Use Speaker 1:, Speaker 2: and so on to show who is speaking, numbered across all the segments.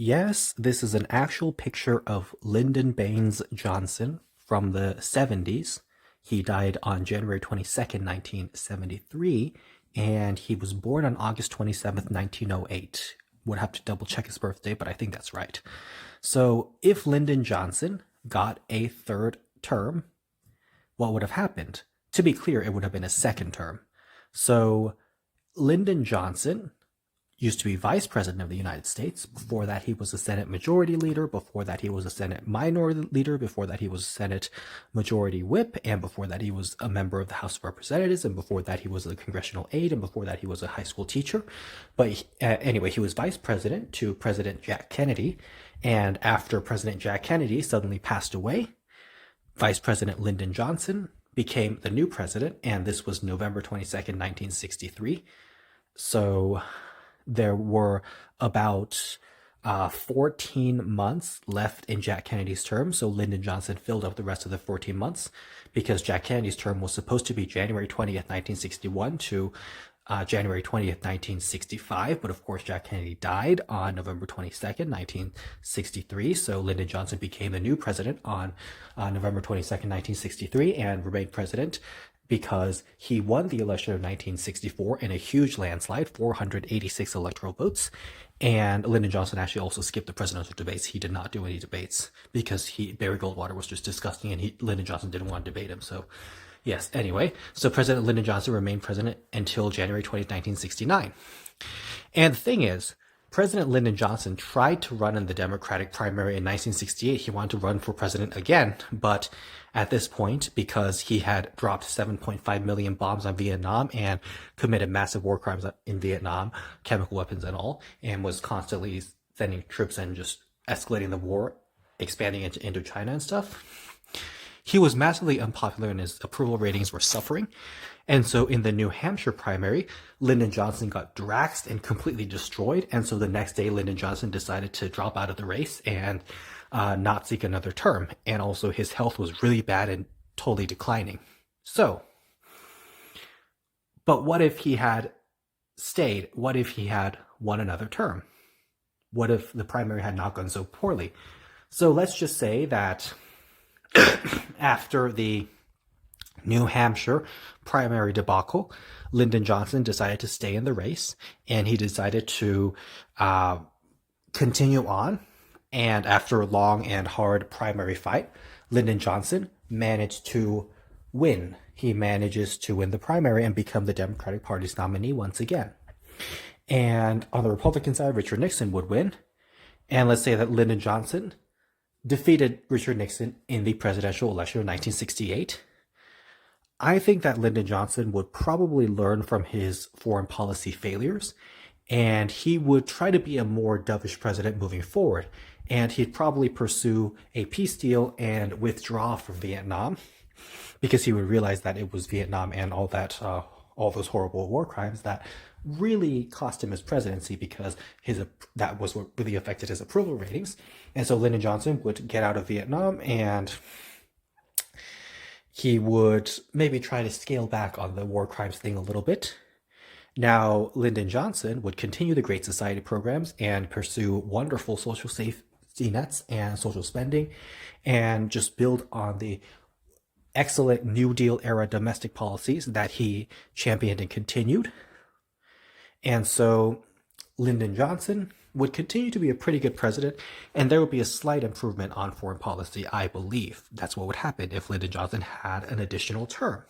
Speaker 1: Yes, this is an actual picture of Lyndon Baines Johnson from the 70s. He died on January 22nd, 1973, and he was born on August 27th, 1908. Would have to double check his birthday, but I think that's right. So, if Lyndon Johnson got a third term, what would have happened? To be clear, it would have been a second term. So, Lyndon Johnson used to be vice president of the United States. Before that, he was a Senate majority leader. Before that, he was a Senate minority leader. Before that, he was a Senate majority whip. And before that, he was a member of the House of Representatives. And before that, he was a congressional aide. And before that, he was a high school teacher. But anyway, he was vice president to President Jack Kennedy. And after President Jack Kennedy suddenly passed away, Vice President Lyndon Johnson became the new president. And this was November 22nd, 1963. So there were about 14 months left in Jack Kennedy's term. So Lyndon Johnson filled up the rest of the 14 months because Jack Kennedy's term was supposed to be January 20th, 1961 to January 20th, 1965. But of course, Jack Kennedy died on November 22nd, 1963. So Lyndon Johnson became the new president on November 22nd, 1963 and remained president because he won the election of 1964 in a huge landslide, 486 electoral votes. And Lyndon Johnson actually also skipped the presidential debates. He did not do any debates because Barry Goldwater was just disgusting and Lyndon Johnson didn't want to debate him. So yes, anyway, so President Lyndon Johnson remained president until January 20th, 1969. And the thing is, President Lyndon Johnson tried to run in the Democratic primary in 1968. He wanted to run for president again, but at this point, because he had dropped 7.5 million bombs on Vietnam and committed massive war crimes in Vietnam, chemical weapons and all, and was constantly sending troops and just escalating the war, expanding into Indochina and stuff, he was massively unpopular and his approval ratings were suffering. And so in the New Hampshire primary, Lyndon Johnson got draxed and completely destroyed. And so the next day, Lyndon Johnson decided to drop out of the race and not seek another term. And also his health was really bad and totally declining. So, but what if he had stayed? What if he had won another term? What if the primary had not gone so poorly? So let's just say that after the New Hampshire primary debacle, Lyndon Johnson decided to stay in the race, and he decided to continue on. And after a long and hard primary fight, Lyndon Johnson managed to win. He manages to win the primary and become the Democratic Party's nominee once again. And on the Republican side, Richard Nixon would win. And let's say that Lyndon Johnson defeated Richard Nixon in the presidential election of 1968. I think that Lyndon Johnson would probably learn from his foreign policy failures, and he would try to be a more dovish president moving forward. And he'd probably pursue a peace deal and withdraw from Vietnam because he would realize that it was Vietnam and all those horrible war crimes that really cost him his presidency because that was what really affected his approval ratings. And so Lyndon Johnson would get out of Vietnam and he would maybe try to scale back on the war crimes thing a little bit. Now, Lyndon Johnson would continue the Great Society programs and pursue wonderful social safety nets and social spending and just build on the excellent New Deal era domestic policies that he championed and continued. And so Lyndon Johnson would continue to be a pretty good president, and there would be a slight improvement on foreign policy, I believe. That's what would happen if Lyndon Johnson had an additional term.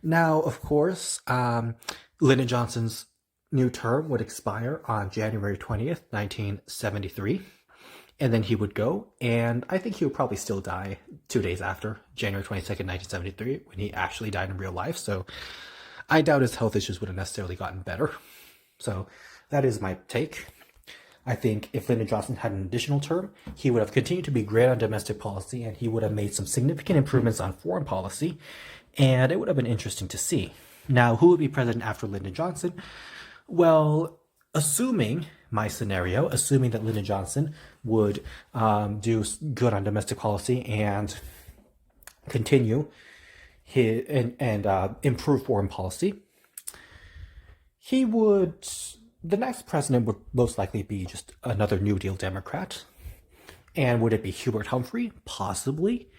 Speaker 1: Now, of course, Lyndon Johnson's new term would expire on January 20th, 1973, and then he would go, and I think he would probably still die 2 days after, January 22nd, 1973, when he actually died in real life. So I doubt his health issues would have necessarily gotten better. So that is my take. I think if Lyndon Johnson had an additional term, he would have continued to be great on domestic policy and he would have made some significant improvements on foreign policy, and it would have been interesting to see. Now, who would be president after Lyndon Johnson? Well, assuming my scenario, assuming that Lyndon Johnson would do good on domestic policy and continue and improve foreign policy, he would the next president would most likely be just another New Deal Democrat. And would it be Hubert Humphrey? Possibly.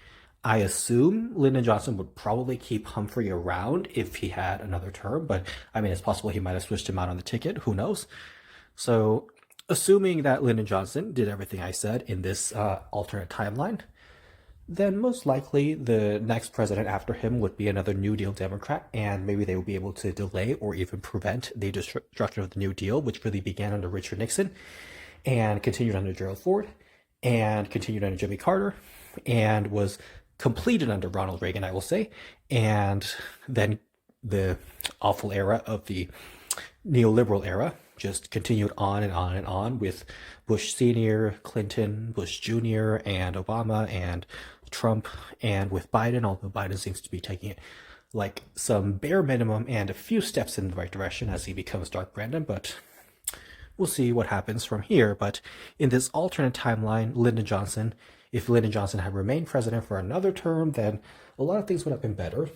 Speaker 1: I assume Lyndon Johnson would probably keep Humphrey around if he had another term, but I mean, it's possible he might have switched him out on the ticket. Who knows? So, assuming that Lyndon Johnson did everything I said in this alternate timeline, then most likely the next president after him would be another New Deal Democrat, and maybe they would be able to delay or even prevent the destruction of the New Deal, which really began under Richard Nixon and continued under Gerald Ford and continued under Jimmy Carter and was completed under Ronald Reagan, I will say, and then the awful era of the neoliberal era just continued on and on and on with Bush Sr., Clinton, Bush Jr., and Obama, and Trump, and with Biden, although Biden seems to be taking it like some bare minimum and a few steps in the right direction as he becomes Dark Brandon, but we'll see what happens from here. But in this alternate timeline, if Lyndon Johnson had remained president for another term, then a lot of things would have been better.